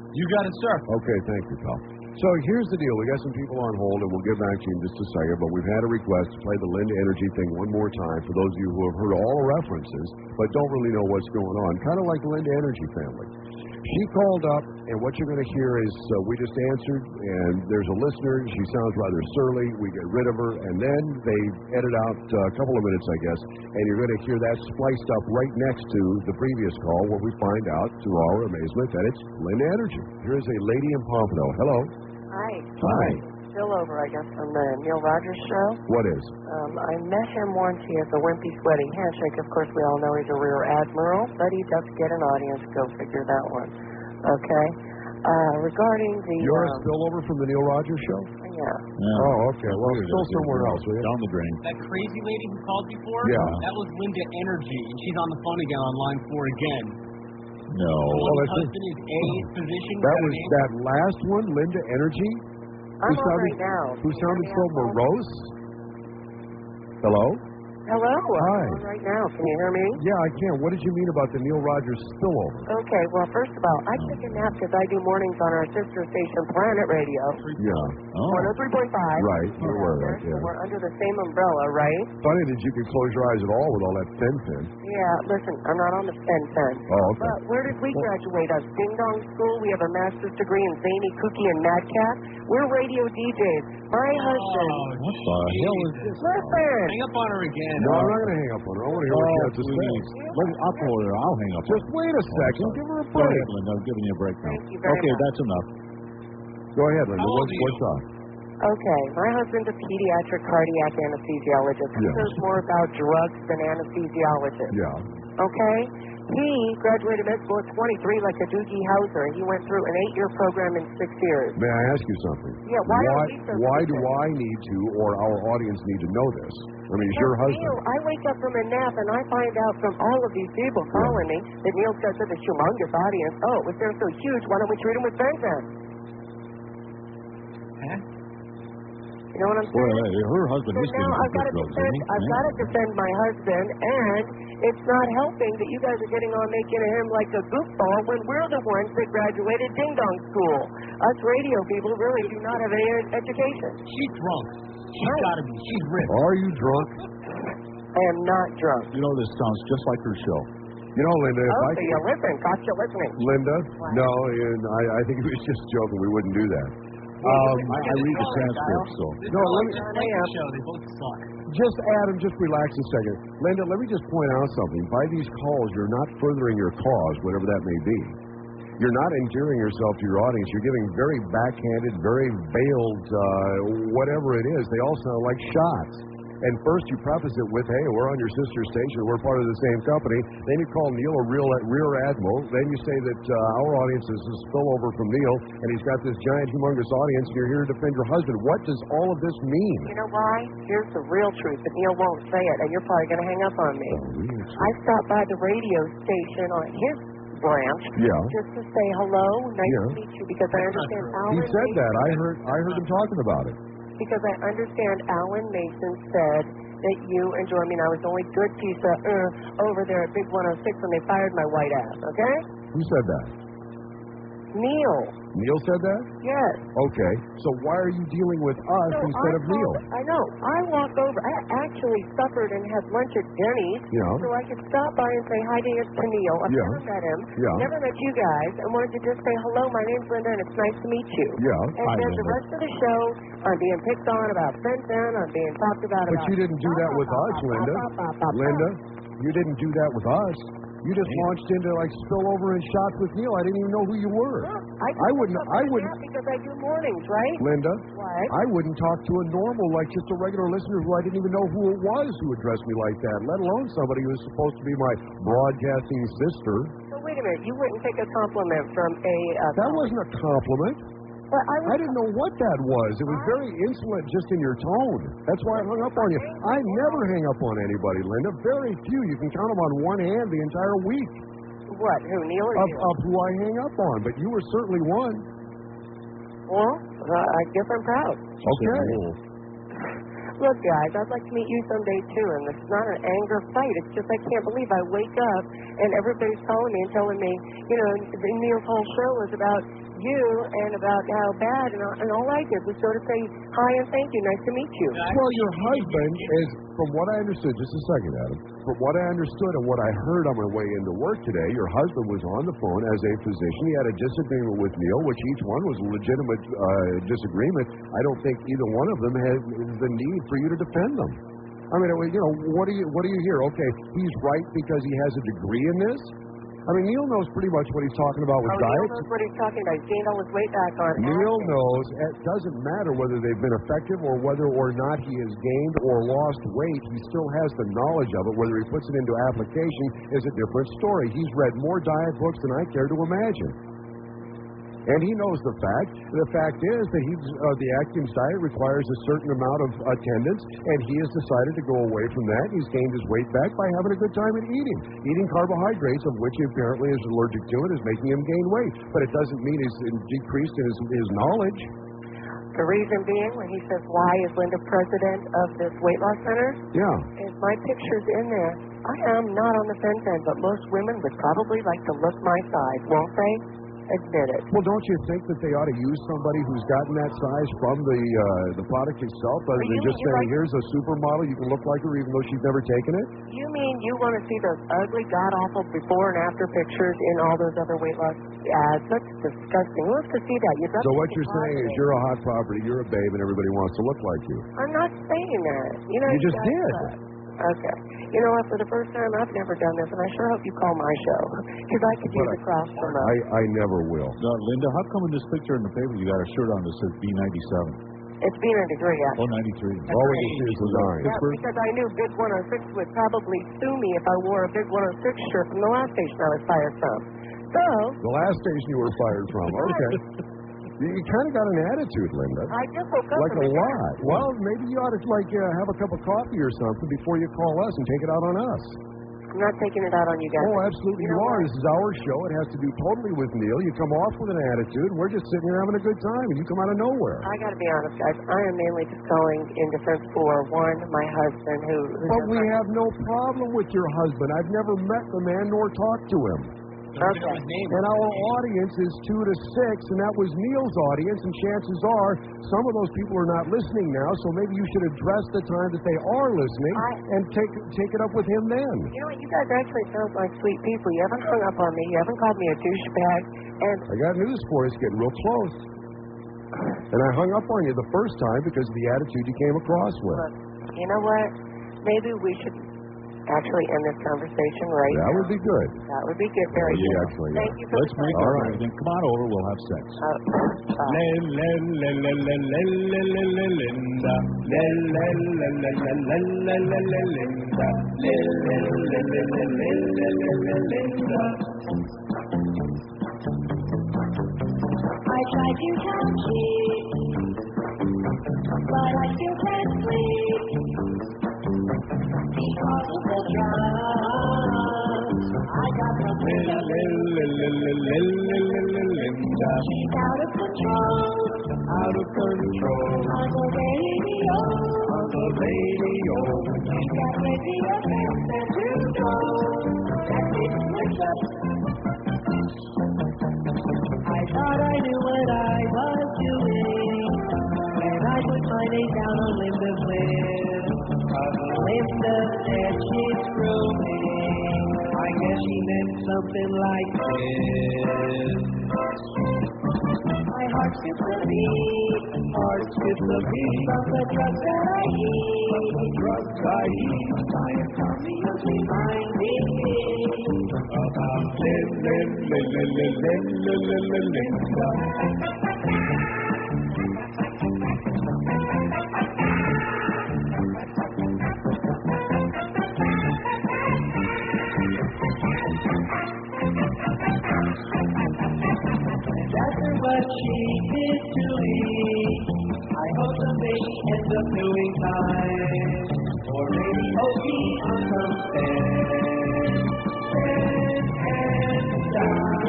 You got it, sir. Okay, thank you, pal. So here's the deal. We got some people on hold, and we'll get back to you in just a second, but we've had a request to play the Linda Energy thing one more time for those of you who have heard all the references, but don't really know what's going on. Kind of like the Linda Energy family. She called up, and what you're going to hear is we just answered, and there's a listener. She sounds rather surly. We get rid of her, and then they edit out a couple of minutes, I guess, and you're going to hear that spliced up right next to the previous call where we find out, to our amazement, that it's Linda Energy. Here's a lady in Pompano. Hello. Hi. Hi. Still over, I guess, from the Neil Rogers show. What is? I met him once. He has a wimpy, sweaty handshake. Of course, we all know he's a rear admiral, but he does get an audience. Go figure that one. Okay. Regarding the... You're a spillover from the Neil Rogers show? Yeah. Oh, okay. Well, still somewhere else. Down the drain. That crazy lady who called before? Yeah. That was Linda Energy, and she's on the phone again on line 4 again. No. Her husband is A's physician. That was that last one, Linda Energy? I'm on right now. Who sounded so morose? Hello? Hello. Hi. I'm on right now. Can you hear me? Yeah, I can. What did you mean about the Neil Rogers spillover? Okay. Well, first of all, I take a nap because I do mornings on our sister station, Planet Radio. Yeah. Oh. 103.5. Right. You're aware of that, So yeah. we're under the same umbrella, right? Funny that you could close your eyes at all with all that Fen-phen. Yeah. Listen, I'm not on the Fen-phen. Oh, okay. But where did we graduate? Us Ding Dong School. We have a master's degree in zany, kooky, and madcap. We're radio DJs. My husband. What the hell is this? Listen. Hang up on her again. No, I'm not going to hang up on her. I want to hear what she has to say. I'll call her. I'll hang up. Just wait a second. Give her a Go ahead, break. Linda. I'm giving you a break now. Thank you very Okay, much. that's enough. Go ahead, Linda. How old are you? What's up? Okay, my husband's a pediatric cardiac anesthesiologist. He Yeah. knows more about drugs than anesthesiologists. Yeah. Okay? He graduated med school at 23 like a Doogie Howser. He went through an 8-year program in 6 years. May I ask you something? Yeah, why are we so why do stupid? I need to, or our audience need to know this? I mean, it's your husband. Neil, I wake up from a nap and I find out from all of these people calling me that Neil's got such a humongous audience. Oh, if they're so huge, why don't we treat them with Fen-phen? Huh? You know what I'm saying? Well, her husband is So getting now some I've got good to drugs, defend. isn't he? I've got to defend my husband, and it's not helping that you guys are getting on making him like a goofball when we're the ones that graduated Ding Dong School. Us radio people really do not have any education. She's drunk. She's got to be. She's ripped. Are you drunk? I am not drunk. You know, this sounds just like her show. You know, Linda, if Oh, I so you listen. Got you listening. Linda, What? no, and I think he was just joking. We wouldn't do that. I read the transcript, so. No, let me show. They both suck. just Adam, just relax a second. Linda, let me just point out something. By these calls, you're not furthering your cause, whatever that may be. You're not endearing yourself to your audience. You're giving very backhanded, very veiled, whatever it is. They all sound like shots. And first you preface it with, hey, we're on your sister station, we're part of the same company. Then you call Neil a rear admiral. Then you say that our audience is a spillover from Neil, and he's got this giant, humongous audience, and you're here to defend your husband. What does all of this mean? You know why? Here's the real truth, but Neil won't say it, and you're probably going to hang up on me. I stopped by the radio station on his branch just to say hello, nice to meet you, because I understand Alan He said that. I heard him talking about it. Because I understand Alan Mason said that you enjoy me, and I was the only good piece of over there at Big 106 when they fired my white ass, okay? Who said that? Neil. Neil said that? Yes. Okay. So why are you dealing with us So instead of Neil? I know. I walk over. I actually suffered and had lunch at Denny's so I could stop by and say hi to Neil. I've never met him. Never met you guys. And wanted to just say hello. My name's Linda, and it's nice to meet you. And Hi, then Linda. the rest of the show, I'm being picked on about Fen-phen. I'm being talked about. But you didn't do that with us, Linda. Linda, you didn't do that with us. You just launched into like spillover and shots with Neil. I didn't even know who you were. I wouldn't. Because I do mornings, right? Linda, What? I wouldn't talk to a normal, like just a regular listener who I didn't even know who it was who addressed me like that, let alone somebody who was supposed to be my broadcasting sister. So wait a minute. You wouldn't take a compliment from a... That wasn't a compliment. But I didn't know what that was. It was very insolent just in your tone. That's why I hung up on you. I never hang up on anybody, Linda. Very few. You can count them on one hand the entire week. What? Who, Neil or you? Of who I hang up on. But you were certainly one. Well, I guess I'm proud. Okay. Look, guys, I'd like to meet you someday, too, and it's not an anger fight. It's just I can't believe I wake up and everybody's calling me and telling me, you know, Neil's whole show is about you and about how bad, and all I did was sort of say hi and thank you, nice to meet you. Well, your husband is, from what I understood, just a second, Adam, from what I understood and what I heard on my way into work today, your husband was on the phone as a physician. He had a disagreement with Neil, which each one was a legitimate disagreement. I don't think either one of them had the need for you to defend them. I mean, what do you hear? Okay, he's right because he has a degree in this? I mean, Neil knows pretty much what he's talking about with diet. Neil knows what he's talking about. He's gained all his weight back on Neil knows it doesn't matter whether they've been effective or whether or not he has gained or lost weight. He still has the knowledge of it. Whether he puts it into application is a different story. He's read more diet books than I care to imagine. And he knows the fact. The fact is that the Atkins diet requires a certain amount of attendance, and he has decided to go away from that. He's gained his weight back by having a good time at eating. Eating carbohydrates, of which he apparently is allergic to, is making him gain weight. But it doesn't mean he's decreased in his knowledge. The reason being, when he says, why is Linda president of this weight loss center? Yeah. Is my picture's in there. I am not on the Fen-phen, but most women would probably like to look my size, won't they? Admit it. Well, don't you think that they ought to use somebody who's gotten that size from the product itself, rather than just saying, here's a supermodel, you can look like her even though she's never taken it? You mean you want to see those ugly, god-awful before and after pictures in all those other weight loss ads? That's disgusting. Who wants to see that? So what you're saying is you're a hot property, you're a babe, and everybody wants to look like you. I'm not saying that. You just did. Okay. You know what? For the first time, I've never done this, and I sure hope you call my show, because I could use a cross from us. I never will. Linda, how come in this picture in the paper you got a shirt on that says B97? It's B93, yeah. Oh, 93. All we can see is the line. Yeah, because I knew Big 106 would probably sue me if I wore a Big 106 shirt from the last station I was fired from. So... The last station you were fired from. Okay. You kind of got an attitude, Linda. I just woke up like a lot. Well, maybe you ought to have a cup of coffee or something before you call us and take it out on us. I'm not taking it out on you guys. Oh, absolutely you are. This is our show. It has to do totally with Neil. You come off with an attitude, and we're just sitting here having a good time, and you come out of nowhere. I got to be honest, guys. I am mainly just calling in defense for, one, my husband, who... But we have no problem with your husband. I've never met the man nor talked to him. Okay. And our audience is 2 to 6, and that was Neil's audience, and chances are some of those people are not listening now, so maybe you should address the time that they are listening and take it up with him then. You know what? You guys actually sound like sweet people. You haven't hung up on me. You haven't called me a douchebag. And I got news for you. It's getting real close. And I hung up on you the first time because of the attitude you came across with. Look, you know what? Maybe we should actually end this conversation right now. That would be good. That would be good. Very good. Excellent. Thank you for Let's make it right. Then come on over. We'll have sex. I tried to count sheep, but I still can't sleep. Because of the drugs, I got the Linda. She's out of control. Out of control. On the radio. On the radio. She's got radio and to go. That's it, what's up? I thought I knew what I was doing when I put my name down on Linda's list. Linda said she's grooming. I guess she meant something like this. My heart skips a beat. Heart skips a beat. From the drugs that I eat. From the drugs I eat. My insomnia's reminding me about Linda. After what she did to me, I hope someday she ends up doing time, or maybe OP on some stand and die.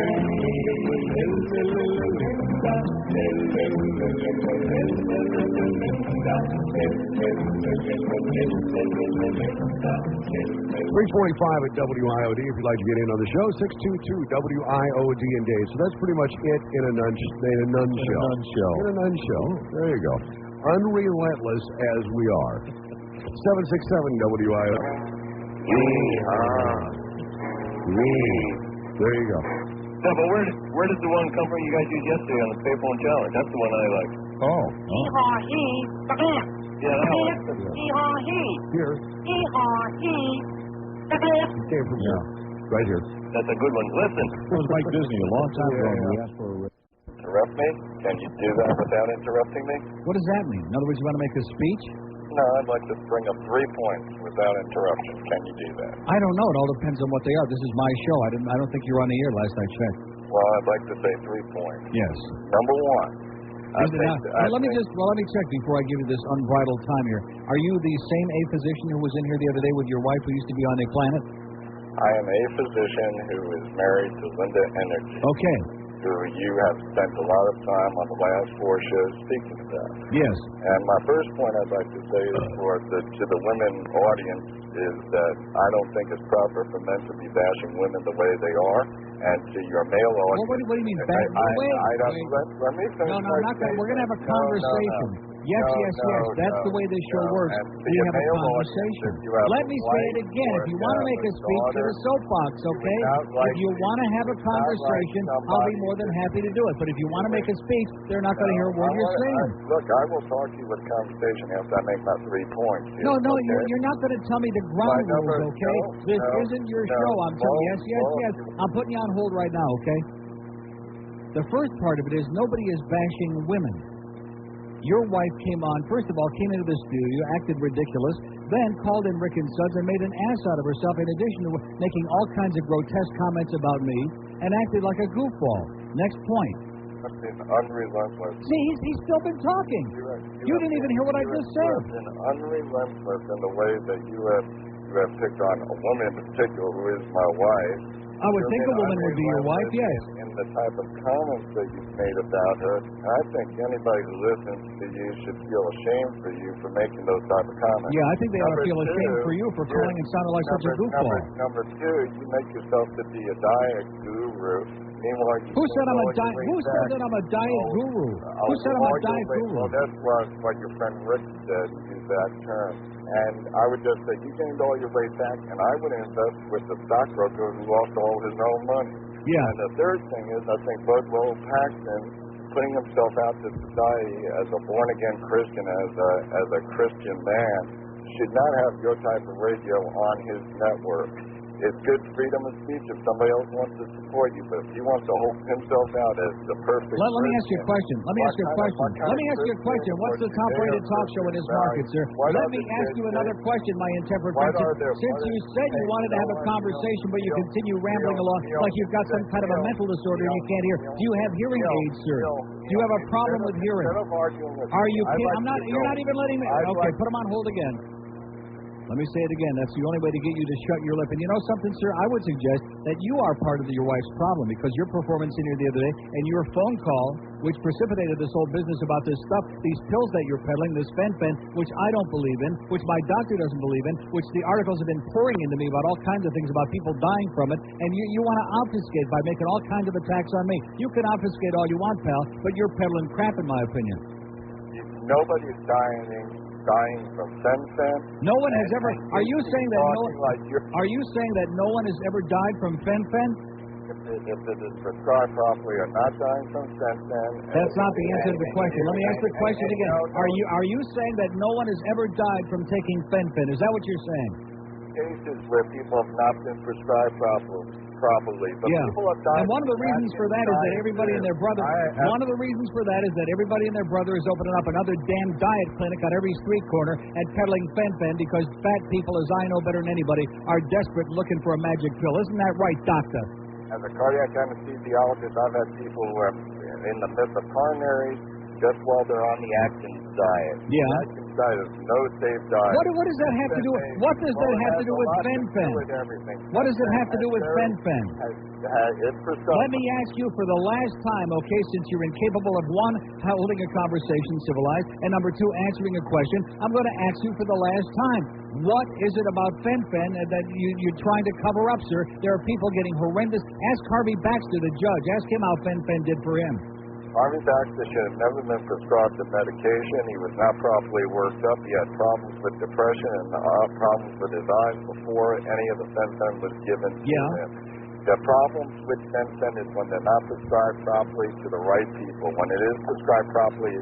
3:45 at WIOD. If you'd like to get in on the show, 622 WIOD and Dave. So that's pretty much it in a nutshell. In a nutshell. There you go. Unrelentless as we are. 767 WIOD. There you go. Yeah, but where did the one come from you guys used yesterday on the payphone challenge? That's the one I like. Oh. Yeah, that one. Here. It came from here. Right here. That's a good one. Listen. It was Mike Disney a long time ago. We asked for a... Interrupt me? Can you do that without interrupting me? What does that mean? In other words, you want to make a speech? No, I'd like to bring up 3 points without interruption. Can you do that? I don't know. It all depends on what they are. This is my show. I don't think you were on the air last I checked. Well, I'd like to say 3 points. Yes. Number 1. Let me check before I give you this unbridled time here. Are you the same A physician who was in here the other day with your wife who used to be on a planet? I am a physician who is married to Linda Energy. Okay. Who you have spent a lot of time on the last 4 shows speaking about. Yes. And my first point I'd like to say is to the women audience is that I don't think it's proper for men to be bashing women the way they are. And to your male audience... Well, what do you mean bashing? Let me finish. No, not that. We're going to have a conversation. Yes. That's the way this show works. We have a conversation. Let me say it again. If you want to make a speech to the soapbox, okay? If you want to have a conversation, I'll be more than happy to do it. But if you want to make a speech, they're not going to hear a word you're saying. Look, I will talk to you with conversation after I make my 3 points. No, you're not going to tell me the ground rules, okay? This isn't your show. I'm telling you. Yes. I'm putting you on hold right now, okay? The first part of it is nobody is bashing women. Your wife came into the studio, acted ridiculous, then called in Rick and Suds and made an ass out of herself in addition to making all kinds of grotesque comments about me and acted like a goofball. Next point. Unrelentless. See, he's still been talking. You didn't even hear what I just said. You have been unrelentless in the way that you have picked on a woman in particular who is my wife. I would think a woman would be your wife, yes. In the type of comments that you've made about her, and I think anybody who listens to you should feel ashamed for you for making those type of comments. Yeah, I think they ought to feel ashamed for you for calling and sounding like such a goofball. Number 2, you make yourself to be a diet guru. Meanwhile, Who said I'm a diet guru? Who said I'm a diet guru? Well, that's what your friend Rick said. Use that term. And I would just say, you gained all your weight back, and I would invest with the stockbroker who lost all his own money. Yeah. And the third thing is, I think Bud Paxton, putting himself out to society as a born-again Christian, as a Christian man, should not have your type of radio on his network. It's good freedom of speech if somebody else wants to support you, but if he wants to hold himself out as the perfect Let me ask you a question. Let me ask you a question. What's the top-rated talk show in this market, sir? Let me ask you another question, my intemperate person. Since you said you wanted to have a conversation, but you continue rambling along like you've got some kind of a mental disorder and you can't hear. Do you have hearing aids, sir? Do you have a problem with hearing? Are you kidding? You're not even letting me... Okay, put him on hold again. Let me say it again. That's the only way to get you to shut your lip. And you know something, sir? I would suggest that you are part of your wife's problem because your performance in here the other day and your phone call, which precipitated this whole business about this stuff, these pills that you're peddling, this Fen-phen, which I don't believe in, which my doctor doesn't believe in, which the articles have been pouring into me about all kinds of things about people dying from it, and you want to obfuscate by making all kinds of attacks on me. You can obfuscate all you want, pal, but you're peddling crap in my opinion. Nobody's dying from Fen-phen. No one has ever. Are you saying that no one has ever died from Fen-phen? If it is prescribed properly or not dying from Fen-phen. That's not the answer to the question. Let me ask the question again. Are you saying that no one has ever died from taking Fen-phen? Is that what you're saying? Cases where people have not been prescribed properly. But people have died. And one of the reasons for that is that everybody and their brother. One of the reasons for that is that everybody and their brother is opening up another damn diet clinic on every street corner and peddling Fen-phen because fat people, as I know better than anybody, are desperate looking for a magic pill. Isn't that right, doctor? As a cardiac anesthesiologist, I've had people who are in the midst of coronaries just while they're on the Atkins diet. Yeah. I can diet. There's no safe diet. What does that have to do with? What does that have to do with Fen-phen? What does it have to do with Fen-phen? Let me ask you for the last time, okay? Since you're incapable of one, holding a conversation civilized, and number two, answering a question, I'm going to ask you for the last time. What is it about Fen-phen that you're trying to cover up, sir? There are people getting horrendous. Ask Harvey Baxter, the judge. Ask him how Fen-phen did for him. Harvey Baxter should have never been prescribed the medication. He was not properly worked up. He had problems with depression and problems with his eyes before any of the Fen-phen was given to him. The problems with Fen-phen is when they're not prescribed properly to the right people. When it is prescribed properly,